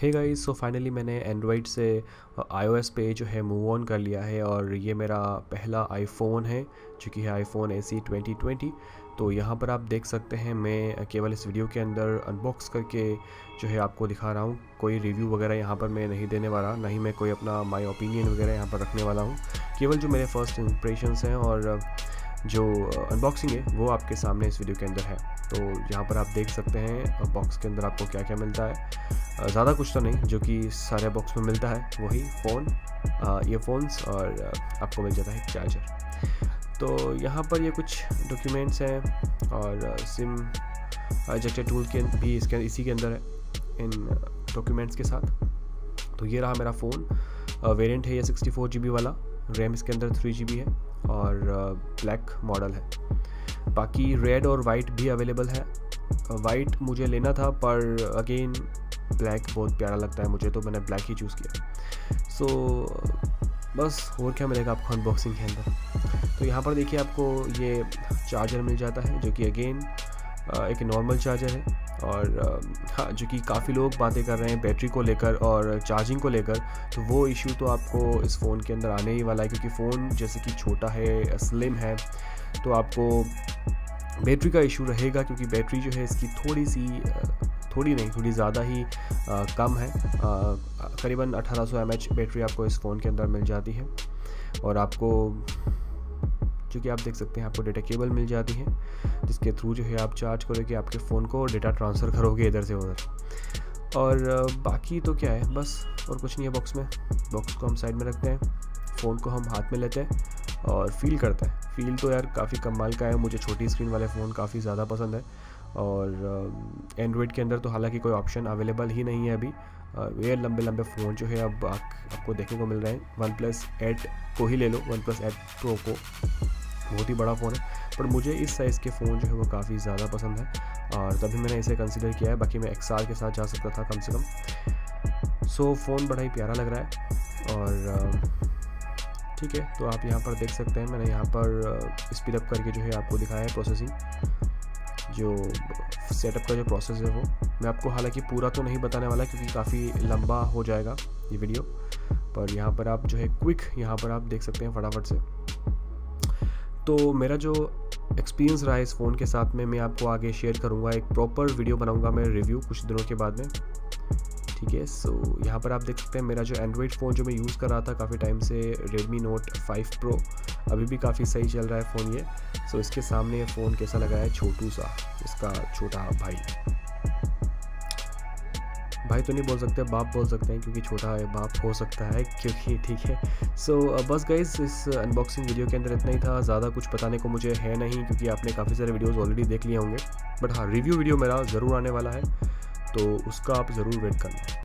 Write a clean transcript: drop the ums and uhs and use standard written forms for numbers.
Hey guys, so finally मैंने Android से iOS पे जो है मूव ऑन कर लिया है और ये मेरा पहला आईफोन है जो कि है आईफोन SE 2020। तो यहाँ पर आप देख सकते हैं मैं केवल इस वीडियो के अंदर अनबॉक्स करके जो है आपको दिखा रहा हूँ। कोई रिव्यू वगैरह यहाँ पर मैं नहीं देने वाला, ना ही मैं कोई अपना माय ओपिनियन वगैरह यहाँ पर रखने वाला हूँ। केवल जो मेरे फर्स्ट इम्प्रेशंस हैं और जो अनबॉक्सिंग है वो आपके सामने इस वीडियो के अंदर है। तो यहाँ पर आप देख सकते हैं बॉक्स के अंदर आपको क्या क्या मिलता है। ज़्यादा कुछ तो नहीं, जो कि सारे बॉक्स में मिलता है वही फ़ोन, ईयरफोन्स और आपको मिल जाता है एक चार्जर। तो यहाँ पर ये कुछ डॉक्यूमेंट्स हैं और सिम इजेक्टर टूल के भी इसी के अंदर है इन डॉक्यूमेंट्स के साथ। तो ये रहा मेरा फ़ोन। वेरिएंट है ये 64 GB वाला, रैम इसके अंदर 3 GB है और ब्लैक मॉडल है। बाकी रेड और वाइट भी अवेलेबल है। वाइट मुझे लेना था पर अगेन ब्लैक बहुत प्यारा लगता है मुझे, तो मैंने ब्लैक ही चूज़ किया। सो बस और क्या मिलेगा आपको अनबॉक्सिंग के अंदर। तो यहाँ पर देखिए आपको ये चार्जर मिल जाता है जो कि अगेन एक नॉर्मल चार्जर है और हाँ, जो कि काफ़ी लोग बातें कर रहे हैं बैटरी को लेकर और चार्जिंग को लेकर। तो वो इशू तो आपको इस फ़ोन के अंदर आने ही वाला है, क्योंकि फ़ोन जैसे कि छोटा है, स्लिम है, तो आपको बैटरी का इशू रहेगा, क्योंकि बैटरी जो है इसकी थोड़ी ज़्यादा ही कम है। करीबन 1800 mAh बैटरी आपको इस फ़ोन के अंदर मिल जाती है और आपको जो कि आप देख सकते हैं आपको डेटा केबल मिल जाती है, जिसके थ्रू जो है आप चार्ज करोगे आपके फ़ोन को, डेटा ट्रांसफ़र करोगे इधर से उधर। और बाकी तो क्या है, बस और कुछ नहीं है बॉक्स में। बॉक्स को हम साइड में रखते हैं, फ़ोन को हम हाथ में लेते हैं और फील करते हैं। फील तो यार काफ़ी कमाल का है, मुझे छोटी स्क्रीन वाले फ़ोन काफ़ी ज़्यादा पसंद है। और एंड्रॉयड के अंदर तो हालांकि कोई ऑप्शन अवेलेबल ही नहीं है अभी। ये लंबे फ़ोन जो है अब आपको देखने को मिल रहे हैं। OnePlus 8 को ही ले लो, OnePlus 8 Pro को, बहुत ही बड़ा फ़ोन है, पर मुझे इस साइज़ के फ़ोन जो है वो काफ़ी ज़्यादा पसंद है और तभी मैंने इसे कंसिडर किया है। बाकी मैं XR के साथ जा सकता था कम से कम। सो फ़ोन बड़ा ही प्यारा लग रहा है और ठीक है। तो आप यहाँ पर देख सकते हैं मैंने यहाँ पर स्पीड अप करके जो है आपको दिखाया है प्रोसेसिंग, जो सेटअप का जो प्रोसेस है वो मैं आपको हालांकि पूरा तो नहीं बताने वाला क्योंकि काफ़ी लंबा हो जाएगा ये वीडियो। पर यहाँ पर आप जो है क्विक यहाँ पर आप देख सकते हैं फटाफट से। तो मेरा जो एक्सपीरियंस रहा है इस फ़ोन के साथ में मैं आपको आगे शेयर करूँगा, एक प्रॉपर वीडियो बनाऊँगा मैं रिव्यू कुछ दिनों के बाद में, ठीक है। सो यहाँ पर आप देख सकते हैं मेरा जो एंड्रॉयड फ़ोन जो मैं यूज़ कर रहा था काफ़ी टाइम से, Redmi Note 5 Pro, अभी भी काफ़ी सही चल रहा है फ़ोन ये। सो इसके सामने ये फ़ोन कैसा लगा है, छोटू सा, इसका छोटा भाई तो नहीं बोल सकते, बाप बोल सकते हैं, क्योंकि छोटा है बाप हो सकता है क्योंकि, ठीक है। सो बस गाइस इस अनबॉक्सिंग वीडियो के अंदर इतना ही था। ज़्यादा कुछ बताने को मुझे है नहीं क्योंकि आपने काफ़ी सारे वीडियोस ऑलरेडी देख लिए होंगे। बट हाँ, रिव्यू वीडियो मेरा ज़रूर आने वाला है, तो उसका आप ज़रूर वेट करना।